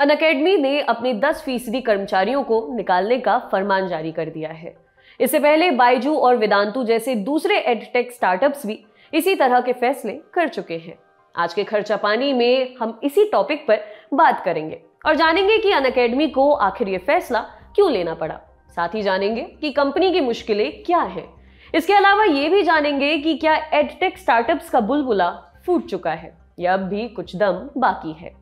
Unacademy ने अपने 10% कर्मचारियों को निकालने का फरमान जारी कर दिया है। इससे पहले बायजू और वेदांतु जैसे दूसरे एडटेक स्टार्टअप्स भी इसी तरह के फैसले कर चुके हैं। आज के खर्चा पानी में हम इसी टॉपिक पर बात करेंगे और जानेंगे कि अनअकैडमी को आखिर ये फैसला क्यों लेना पड़ा। साथ ही जानेंगे कि कंपनी की मुश्किलें क्या हैं। इसके अलावा ये भी जानेंगे कि क्या एडटेक स्टार्टअप्स का बुलबुला फूट चुका है या अब भी कुछ दम बाकी है।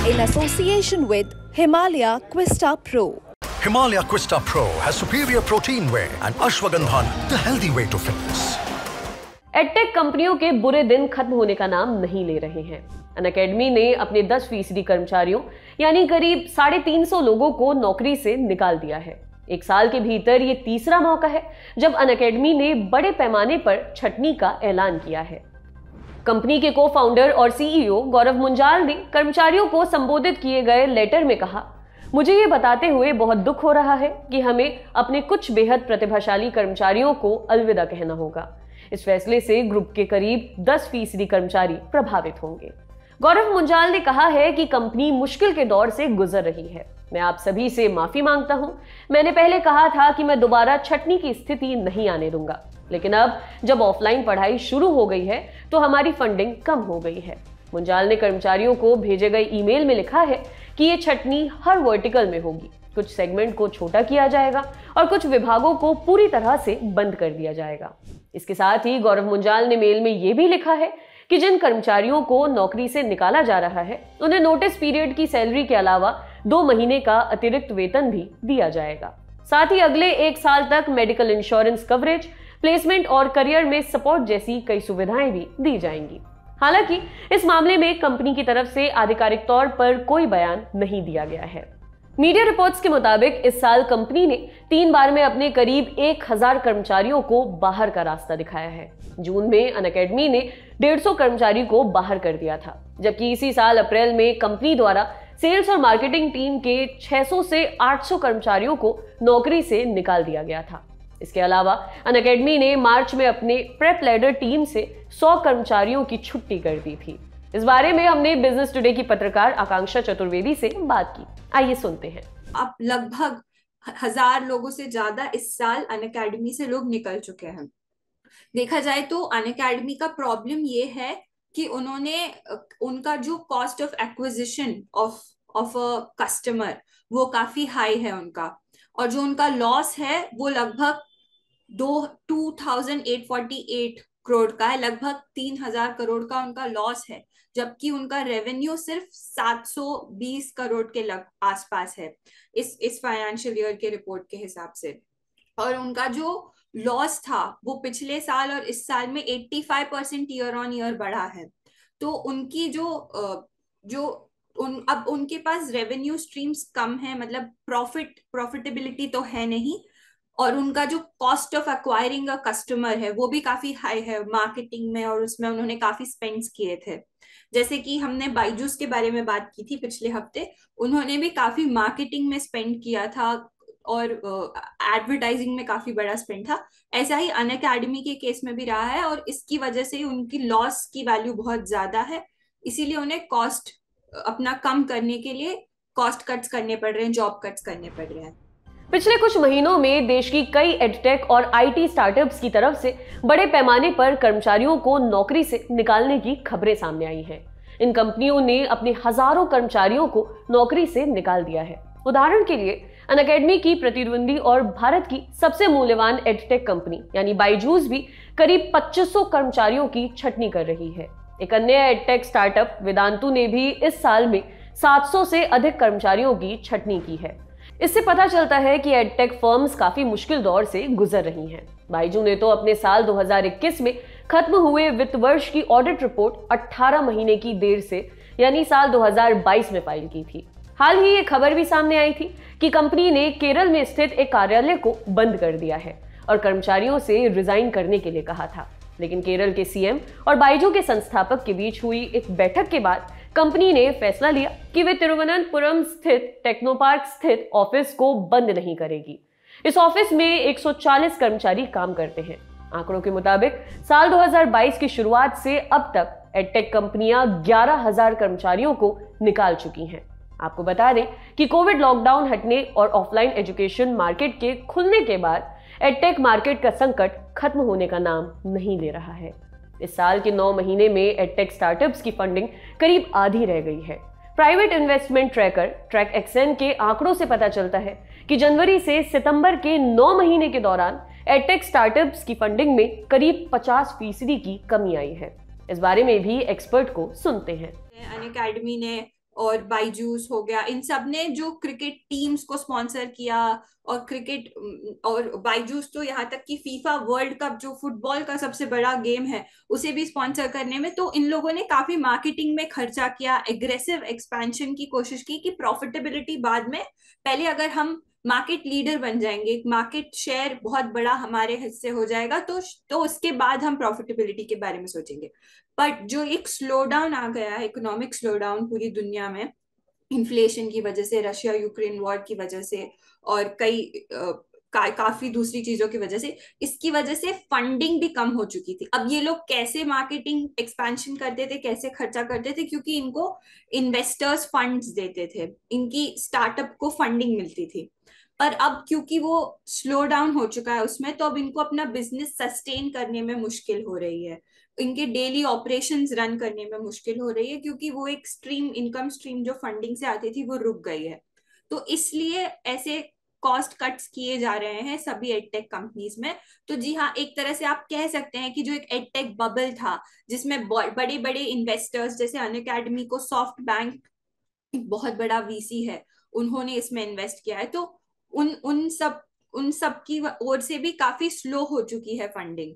In association with Himalaya Quista Pro. Himalaya Quista Pro has superior protein whey and ashwagandha, the healthy way to fitness. Edtech कंपनियों के बुरे दिन खत्म होने का नाम नहीं ले रहे हैं। अनअकैडमी ने अपने 10% कर्मचारियों यानी करीब 350 लोगों को नौकरी से निकाल दिया है। एक साल के भीतर ये तीसरा मौका है जब अनअकैडमी ने बड़े पैमाने पर छटनी का ऐलान किया है। कंपनी के को फाउंडर और सीईओ गौरव मुंजाल ने कर्मचारियों को संबोधित किए गए लेटर में कहा, मुझे ये बताते हुए बहुत दुख हो रहा है कि हमें अपने कुछ बेहद प्रतिभाशाली कर्मचारियों को अलविदा कहना होगा। इस फैसले से ग्रुप के करीब 10% कर्मचारी प्रभावित होंगे। गौरव मुंजाल ने कहा है कि कंपनी मुश्किल के दौर से गुजर रही है। मैं आप सभी से माफी मांगता हूं। मैंने पहले कहा था कि मैं दोबारा छटनी की स्थिति नहीं आने दूंगा, लेकिन अब जब ऑफलाइन पढ़ाई शुरू हो गई है तो हमारी फंडिंग कम हो गई है। मुंजाल ने कर्मचारियों को भेजे गए ईमेल में लिखा है कि ये छटनी हर वर्टिकल में होगी। कुछ सेगमेंट को छोटा किया जाएगा और कुछ विभागों को पूरी तरह से बंद कर दिया जाएगा। इसके साथ ही गौरव मुंजाल ने मेल में यह भी लिखा है कि जिन कर्मचारियों को नौकरी से निकाला जा रहा है उन्हें नोटिस पीरियड की सैलरी के अलावा 2 महीने का अतिरिक्त वेतन भी दिया जाएगा। साथ ही अगले 1 साल तक मेडिकल इंश्योरेंस कवरेज, प्लेसमेंट और करियर में सपोर्ट जैसी कई सुविधाएं भी दी जाएंगी। हालांकि इस मामले में कंपनी की तरफ से आधिकारिक तौर पर कोई बयान नहीं दिया गया है। मीडिया रिपोर्ट्स के मुताबिक इस साल कंपनी ने 3 बार में अपने करीब 1000 कर्मचारियों को बाहर का रास्ता दिखाया है। जून में अनअकैडमी ने 150 कर्मचारी को बाहर कर दिया था, जबकि इसी साल अप्रैल में कंपनी द्वारा सेल्स और मार्केटिंग टीम के 600 से 800 कर्मचारियों को नौकरी से निकाल दिया गया था। इसके अलावा अनअकैडमी ने मार्च में अपने प्रेप लैडर टीम से 100 कर्मचारियों की छुट्टी कर दी थी। इस बारे में हमने बिजनेस टुडे की पत्रकार आकांक्षा चतुर्वेदी से बात की। आइए सुनते हैं। अब लगभग 1000 लोगों से ज्यादा इस साल अनअकैडमी से लोग निकल चुके हैं। देखा जाए तो अनअकैडमी का प्रॉब्लम ये है कि उनका जो cost of acquisition of a customer वो काफी हाई है उनका, और जो उनका लॉस है वो लगभग 2848 करोड़ का है। लगभग 3000 करोड़ का उनका लॉस है, जबकि उनका रेवेन्यू सिर्फ 720 करोड़ के आसपास है इस फाइनेंशियल ईयर के रिपोर्ट के हिसाब से। और उनका जो लॉस था वो पिछले साल और इस साल में 85% ईयर ऑन ईयर बढ़ा है। तो उनकी अब उनके पास रेवेन्यू स्ट्रीम्स कम है, मतलब प्रॉफिटेबिलिटी तो है नहीं, और उनका जो cost of acquiring a customer है वो भी काफी हाई है मार्केटिंग में, और उसमें उन्होंने काफी स्पेंड्स किए थे। जैसे कि हमने बायजूस के बारे में बात की थी पिछले हफ्ते, उन्होंने भी काफी मार्केटिंग में स्पेंड किया था और एडवर्टाइजिंग में काफी बड़ा स्पेंड था। ऐसा ही अनअकैडमी के केस में भी रहा है, और इसकी वजह से उनकी लॉस की वैल्यू बहुत ज्यादा है। इसीलिए उन्हें कॉस्ट अपना कम करने के लिए कॉस्ट कट्स करने पड़ रहे हैं, जॉब कट्स करने पड़ रहे हैं। पिछले कुछ महीनों में देश की कई एडटेक और आईटी स्टार्टअप्स की तरफ से बड़े पैमाने पर कर्मचारियों को नौकरी से निकालने की खबरें सामने आई हैं। इन कंपनियों ने अपने हजारों कर्मचारियों को नौकरी से निकाल दिया है। उदाहरण के लिए अनअकैडमी की प्रतिद्वंदी और भारत की सबसे मूल्यवान एडटेक कंपनी यानी बायजूस भी करीब 2500 कर्मचारियों की छटनी कर रही है। एक अन्य एडटेक स्टार्टअप वेदांतु ने भी इस साल में 700 से अधिक कर्मचारियों की छटनी की है। इससे पता चलता है कि एडटेक फर्म्स काफी मुश्किल दौर से गुजर रही हैं। बायजू ने तो अपने साल 2021 में खत्म हुए वित्त वर्ष की ऑडिट रिपोर्ट 18 महीने की देर से यानी साल 2022 में फाइल की थी। हाल ही ये खबर भी सामने आई थी कि कंपनी ने केरल में स्थित एक कार्यालय को बंद कर दिया है और कर्मचारियों से रिजाइन करने के लिए कहा था। लेकिन केरल के सीएम और बायजू के संस्थापक के बीच हुई एक बैठक के बाद कंपनी ने फैसला लिया कि वे तिरुवनंतपुरम स्थित टेक्नोपार्क स्थित ऑफिस को बंद नहीं करेगी। इस ऑफिस में 140 कर्मचारी काम करते हैं। आंकड़ों के मुताबिक साल 2022 की शुरुआत से अब तक एडटेक कंपनियां 11,000 कर्मचारियों को निकाल चुकी हैं। आपको बता दें कि कोविड लॉकडाउन हटने और ऑफलाइन एजुकेशन मार्केट के खुलने के बाद एडटेक मार्केट का संकट खत्म होने का नाम नहीं ले रहा है। इस साल के 9 महीने में एडटेक स्टार्टअप्स की फंडिंग करीब आधी रह गई है। प्राइवेट इन्वेस्टमेंट ट्रैकर ट्रैकएक्सन के आंकड़ों से पता चलता है कि जनवरी से सितंबर के 9 महीने के दौरान एडटेक स्टार्टअप्स की फंडिंग में करीब 50% की कमी आई है। इस बारे में भी एक्सपर्ट को सुनते हैं। अनअकैडमी ने और बायजूस हो गया, इन सब ने जो क्रिकेट टीम्स को स्पॉन्सर किया, और क्रिकेट और बायजूस तो यहाँ तक कि फीफा वर्ल्ड कप जो फुटबॉल का सबसे बड़ा गेम है उसे भी स्पॉन्सर करने में, तो इन लोगों ने काफी मार्केटिंग में खर्चा किया, एग्रेसिव एक्सपेंशन की कोशिश की कि प्रॉफिटेबिलिटी बाद में, पहले अगर हम मार्केट लीडर बन जाएंगे, मार्केट शेयर बहुत बड़ा हमारे हिस्से हो जाएगा, तो उसके बाद हम प्रॉफिटेबिलिटी के बारे में सोचेंगे। बट जो एक स्लो डाउन आ गया है, इकोनॉमिक स्लो डाउन पूरी दुनिया में, इन्फ्लेशन की वजह से, रशिया यूक्रेन वॉर की वजह से और काफी दूसरी चीजों की वजह से, इसकी वजह से फंडिंग भी कम हो चुकी थी। अब ये लोग कैसे मार्केटिंग एक्सपेंशन करते थे, कैसे खर्चा करते थे, क्योंकि इनको इन्वेस्टर्स फंड्स देते थे, इनकी स्टार्टअप को फंडिंग मिलती थी। पर अब क्योंकि वो स्लो डाउन हो चुका है उसमें, तो अब इनको अपना बिजनेस सस्टेन करने में मुश्किल हो रही है, इनके डेली ऑपरेशंस रन करने में मुश्किल हो रही है, क्योंकि वो एक इनकम स्ट्रीम जो फंडिंग से आती थी वो रुक गई है। तो इसलिए ऐसे कॉस्ट कट्स किए जा रहे हैं सभी एडटेक कंपनीज में। तो जी हाँ, एक तरह से आप कह सकते हैं कि जो एक एडटेक बबल था जिसमें बड़े बड़े इन्वेस्टर्स जैसे अनअकैडमी को सॉफ्ट बैंक बहुत बड़ा वीसी है, उन्होंने इसमें इन्वेस्ट किया है, तो उन सब की ओर से भी काफी स्लो हो चुकी है फंडिंग।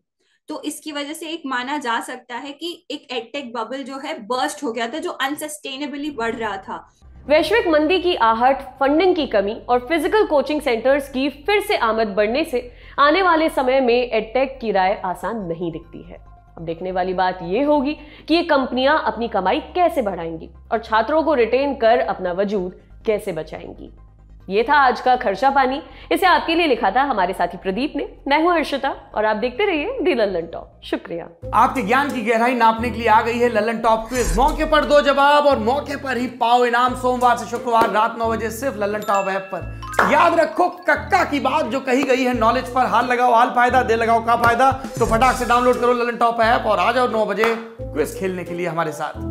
तो इसकी वजह से एक माना जा सकता है कि एक एडटेक बबल जो है बर्स्ट हो गया था, जो अनसस्टेनेबली बढ़ रहा था। वैश्विक मंदी की आहट, फंडिंग की कमी और फिजिकल कोचिंग सेंटर्स की फिर से आमद बढ़ने से आने वाले समय में एडटेक की राह आसान नहीं दिखती है। अब देखने वाली बात यह होगी कि ये कंपनियां अपनी कमाई कैसे बढ़ाएंगी और छात्रों को रिटेन कर अपना वजूद कैसे बचाएंगी। ये था आज का खर्चा पानी। इसे आपके लिए लिखा था हमारे साथी प्रदीप ने। मैं हूं हर्षिता और आप देखते रहिए दी लल्लन टॉप। शुक्रिया। आपके ज्ञान की गहराई नापने के लिए आ गई है लल्लन टॉप क्विज। मौके पर दो जवाब और मौके पर ही पाओ इनाम। सोमवार से शुक्रवार रात 9 बजे सिर्फ लल्लन टॉप ऐप पर। याद रखो कक्का की बात जो कही गई है नॉलेज पर। हाल लगाओ हाल फायदा, दे लगाओ का फायदा। तो फटाक से डाउनलोड करो लल्लन टॉप ऐप और आ जाओ 9 बजे क्विज खेलने के लिए हमारे साथ।